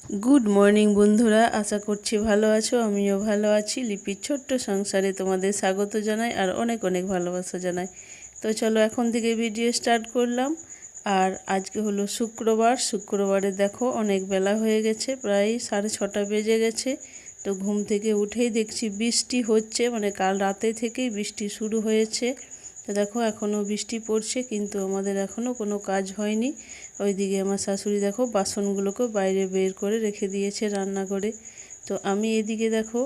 Good morning বন্ধুরা, আশা করছি ভালো আছো। আমিও ভালো আছি। লিপির ছোট্ট সংসারে তোমাদের স্বাগত জানাই আর অনেক অনেক ভালোবাসা জানাই। তো চলো এখন থেকে ভিডিও স্টার্ট করলাম। আর আজকে হলো শুক্রবারে দেখো অনেক বেলা হয়ে গেছে, প্রায় 6:30 বেজে গেছে। তো ঘুম থেকে উঠেই দেখছি বৃষ্টি হচ্ছে, মানে কাল রাতে থেকেই বৃষ্টি শুরু হয়েছে। তো দেখো এখনও বৃষ্টি পড়ছে, কিন্তু আমাদের এখনও কোনো কাজ হয়নি। ওইদিকে আমার শাশুড়ি দেখো বাসনগুলোকে বাইরে বের করে রেখে দিয়েছে রান্নাঘরে। তো আমি এদিকে দেখো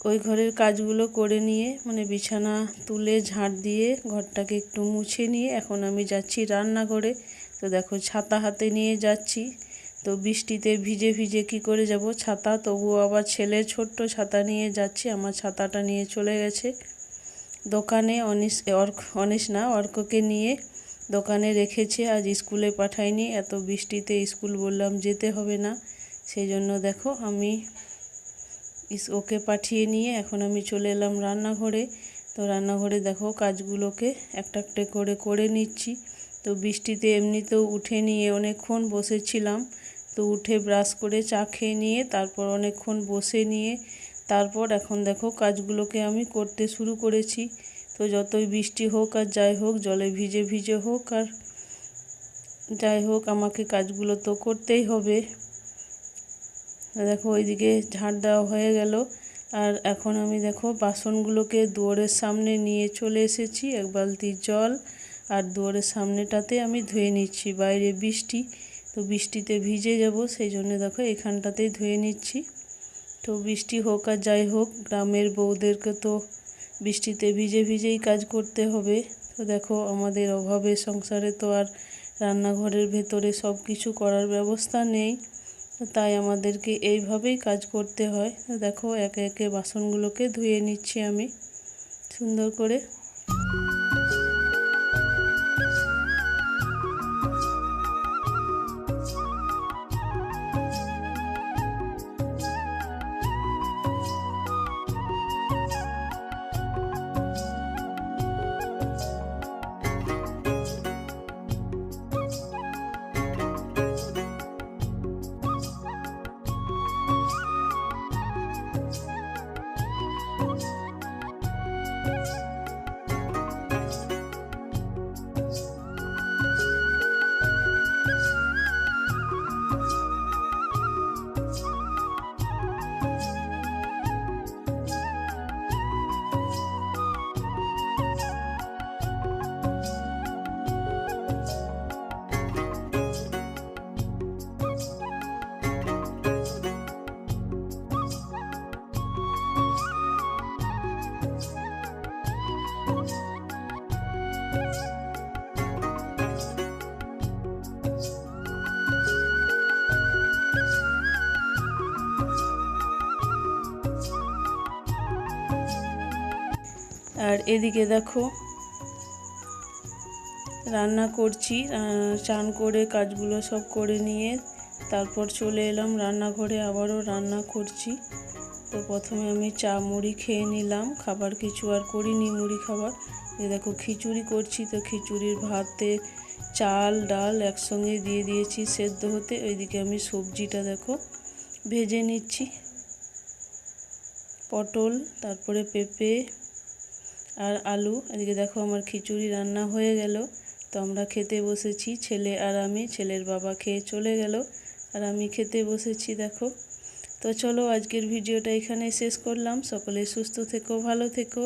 ওই ঘরের কাজগুলো করে নিয়ে, মানে বিছানা তুলে ঝাড় দিয়ে ঘরটাকে একটু মুছে নিয়ে এখন আমি যাচ্ছি রান্নাঘরে। তো দেখো ছাতা হাতে নিয়ে যাচ্ছি। তো বৃষ্টিতে ভিজে ভিজে কি করে যাব, ছাতা তবুও আবার ছেলের ছোট্ট ছাতা নিয়ে যাচ্ছি। আমার ছাতাটা নিয়ে চলে গেছে দোকানে। অর্ককে নিয়ে দোকানে রেখেছে, আজ স্কুলে পাঠাইনি। এত বৃষ্টিতে স্কুল বললাম যেতে হবে না, সেই জন্য দেখো আমি ওকে পাঠিয়ে নিয়ে এখন আমি চলে এলাম রান্নাঘরে। তো রান্নাঘরে দেখো কাজগুলোকে একটা একটা করে করে নিচ্ছি। তো বৃষ্টিতে এমনিতেও উঠে নিয়ে অনেকক্ষণ বসেছিলাম। তো উঠে ব্রাশ করে চা খেয়ে নিয়ে তারপর অনেকক্ষণ বসে নিয়ে তারপর এখন দেখো কাজগুলোকে আমি করতে শুরু করেছি। তো যতই বৃষ্টি হোক আর যাই হোক, জলে ভিজে ভিজে হোক আর যাই হোক, আমাকে কাজগুলো তো করতেই হবে। দেখো ওইদিকে ঝাড় দেওয়া হয়ে গেল। আর এখন আমি দেখো বাসনগুলোকে দুয়ারের সামনে নিয়ে চলে এসেছি, এক বালতি জল আর দুয়ারের সামনেটাতে আমি ধুয়ে নিচ্ছি। বাইরে বৃষ্টি, তো বৃষ্টিতে ভিজে যাব, সেই জন্য দেখো এখানটাতেই ধুয়ে নিচ্ছি। তো বৃষ্টি হোক আর যাই হোক, গ্রামের বউদেরকে তো বৃষ্টিতে ভিজে ভিজেই কাজ করতে হবে। তো দেখো আমাদের অভাবের সংসারে তো আর রান্নাঘরের ভেতরে সব কিছু করার ব্যবস্থা নেই, তাই আমাদেরকে এইভাবেই কাজ করতে হয়। দেখো একে একে বাসনগুলোকে ধুয়ে নিচ্ছি আমি সুন্দর করে। আর এদিকে দেখো রান্না করছি, চান করে কাজগুলো সব করে নিয়ে তারপর চলে এলাম রান্নাঘরে, আবারও রান্না করছি। তো প্রথমে আমি চা মুড়ি খেয়ে নিলাম, খাবার কিছু আর করিনি, মুড়ি খাবার। দেখো খিচুড়ি করছি, তো খিচুড়ির ভাতে চাল ডাল একসঙ্গে দিয়ে দিয়েছি সেদ্ধ হতে। ওইদিকে আমি সবজিটা দেখো ভেজে নিচ্ছি, পটল তারপরে পেঁপে আর আলু। এদিকে দেখো আমার খিচুড়ি রান্না হয়ে গেল। তো আমরা খেতে বসেছি, ছেলে আর আমি। ছেলের বাবা খেয়ে চলে গেল আর আমি খেতে বসেছি দেখো। তো চলো আজকের ভিডিওটা এখানে শেষ করলাম। সকলে সুস্থ থেকো, ভালো থেকো।